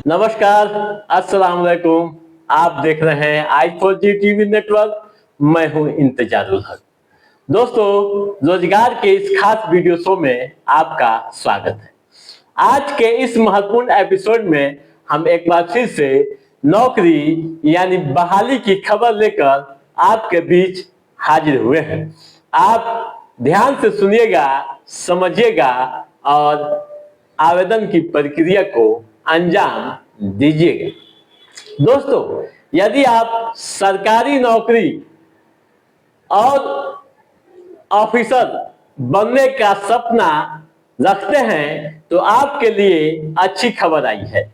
नमस्कार, अस्सलाम वालेकुम। आप देख रहे हैं i4G टीवी नेटवर्क। मैं हूं इंतजारुल हक। दोस्तों, रोजगार के इस खास वीडियो शो में आपका स्वागत है। आज के इस महत्वपूर्ण एपिसोड में हम एक बार फिर से नौकरी यानी बहाली की खबर लेकर आपके बीच हाजिर हुए हैं। आप ध्यान से सुनिएगा, समझिएगा और आवेदन की प्रक्रिया को अंजाम दीजिएगा। दोस्तों, यदि आप सरकारी नौकरी और ऑफिसर बनने का सपना रखते हैं तो आपके लिए अच्छी खबर आई है।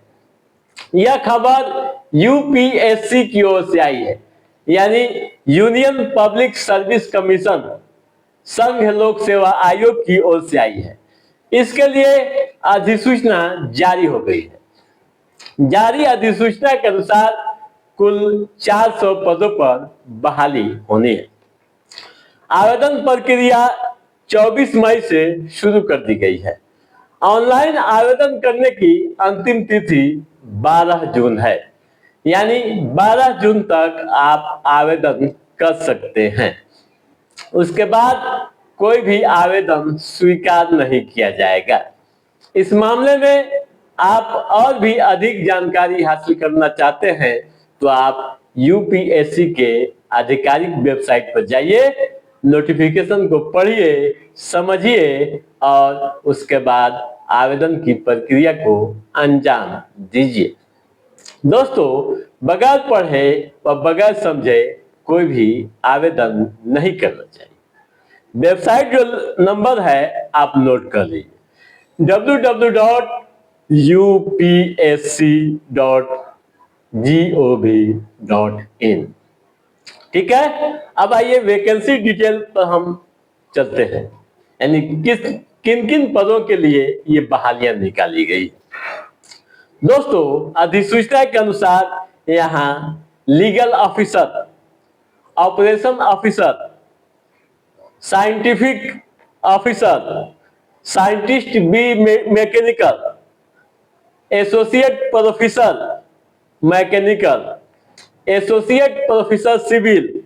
यह खबर यूपीएससी की ओर से आई है, यानी यूनियन पब्लिक सर्विस कमीशन, संघ लोक सेवा आयोग की ओर से आई है। इसके लिए अधिसूचना जारी हो गई है। जारी अधिसूचना के अनुसार कुल 400 पदों पर बहाली होनी है। आवेदन प्रक्रिया 24 मई से शुरू कर दी गई है। ऑनलाइन आवेदन करने की अंतिम तिथि 12 जून है, यानी 12 जून तक आप आवेदन कर सकते हैं। उसके बाद कोई भी आवेदन स्वीकार नहीं किया जाएगा। इस मामले में आप और भी अधिक जानकारी हासिल करना चाहते हैं तो आप यूपीएससी के आधिकारिक वेबसाइट पर जाइए, नोटिफिकेशन को पढ़िए, समझिए और उसके बाद आवेदन की प्रक्रिया को अंजाम दीजिए। दोस्तों, बगैर पढ़े व बगैर समझे कोई भी आवेदन नहीं करना चाहिए। वेबसाइट जो नंबर है आप नोट कर लीजिए, www.upsc.gov.in। ठीक है, अब आइए वैकेंसी डिटेल पर हम चलते हैं, यानी किन किन पदों के लिए ये बहालियां निकाली गई। दोस्तों, अधिसूचना के अनुसार यहाँ legal officer, operation officer, scientific officer, scientist B mechanical, associate professor mechanical, associate professor civil,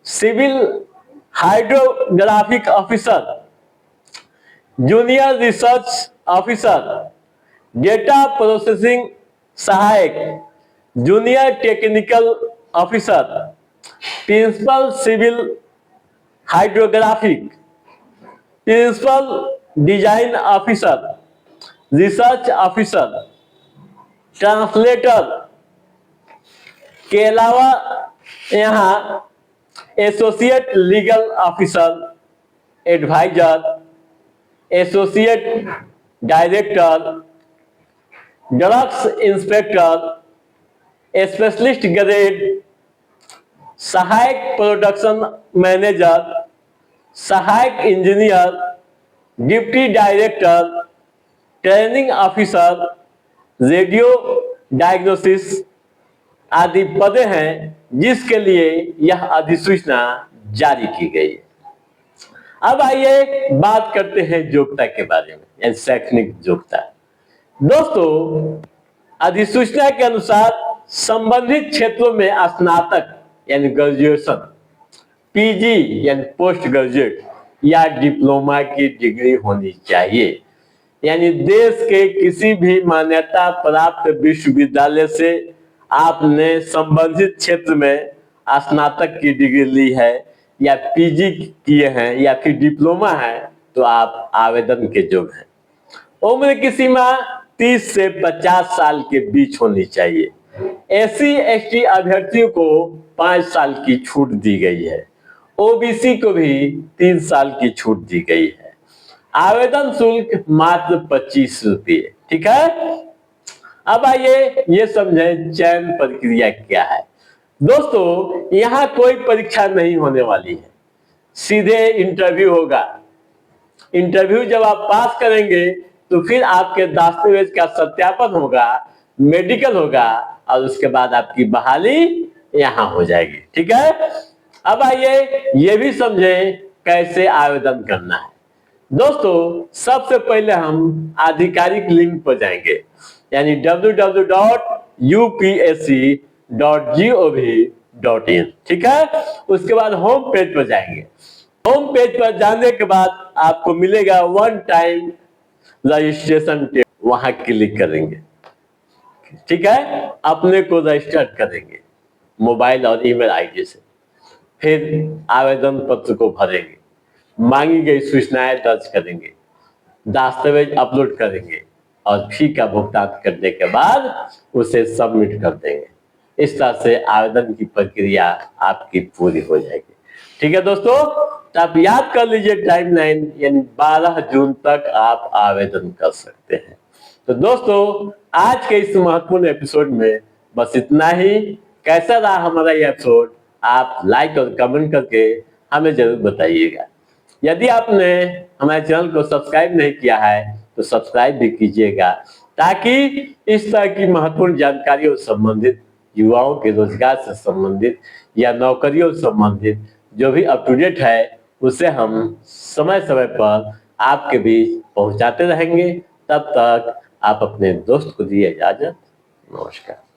civil hydrographic officer, junior research officer, data processing सहायक, junior technical officer, principal civil hydrographic, principal design officer, research officer, translator के अलावा यहाँ associate legal officer, adviser, associate director, drugs inspector, specialist grade, सहायक production manager, सहायक engineer, deputy director, training officer, radio diagnosis आदि पदे हैं जिसके लिए यह अधिसूचना जारी की गई है। अब आइए बात करते हैं योग्यता के बारे में, यानी शैक्षणिक योग्यता। दोस्तों, अधिसूचना के अनुसार संबंधित क्षेत्रों में स्नातक यानी ग्रेजुएशन, पीजी यानी पोस्ट ग्रेजुएट या डिप्लोमा की डिग्री होनी चाहिए, यानी देश के किसी भी मान्यता प्राप्त विश्वविद्यालय से आपने संबंधित क्षेत्र में स्नातक की डिग्री ली है या पीजी किए हैं या फिर डिप्लोमा है तो आप आवेदन के योग्य हैं। उम्र की सीमा 30 से 50 साल के बीच होनी चाहिए। एससी एसटी अभ्यर्थियों को 5 साल की छूट दी गई है। ओबीसी को भी 3 साल की छूट दी गई है। आवेदन शुल्क मात्र 25 रुपये। ठीक है, अब आइए ये समझें चयन प्रक्रिया क्या है। दोस्तों, यहाँ कोई परीक्षा नहीं होने वाली है, सीधे इंटरव्यू होगा। इंटरव्यू जब आप पास करेंगे तो फिर आपके दस्तावेज का सत्यापन होगा, मेडिकल होगा और उसके बाद आपकी बहाली यहाँ हो जाएगी। ठीक है, अब आइए ये भी समझें कैसे आवेदन करना है। दोस्तों, सबसे पहले हम आधिकारिक लिंक पर जाएंगे, यानी www.upsc.gov.in। ठीक है, उसके बाद होम पेज पर जाएंगे। होम पेज पर जाने के बाद आपको मिलेगा वन टाइम रजिस्ट्रेशन, वहां क्लिक करेंगे। ठीक है, अपने को रजिस्टर करेंगे मोबाइल और ईमेल आईडी से। फिर आवेदन पत्र को भरेंगे, मांगी गई सूचनाएं दर्ज करेंगे, दस्तावेज अपलोड करेंगे और फी का भुगतान करने के बाद उसे सबमिट कर देंगे। इस तरह से आवेदन की प्रक्रिया आपकी पूरी हो जाएगी। ठीक है दोस्तों, तो आप याद कर लीजिए टाइमलाइन, यानी 12 जून तक आप आवेदन कर सकते हैं। तो दोस्तों, आज के इस महत्वपूर्ण एपिसोड में बस इतना ही। कैसा रहा हमारा ये एपिसोड, आप लाइक और कमेंट करके हमें जरूर बताइएगा। यदि आपने हमारे चैनल को सब्सक्राइब नहीं किया है तो सब्सक्राइब भी कीजिएगा, ताकि इस तरह की महत्वपूर्ण जानकारियों से संबंधित, युवाओं के रोजगार से संबंधित या नौकरियों से संबंधित जो भी अप टू डेट है उसे हम समय समय पर आपके बीच पहुंचाते रहेंगे। तब तक आप अपने दोस्त को दिए इजाजत। नमस्कार।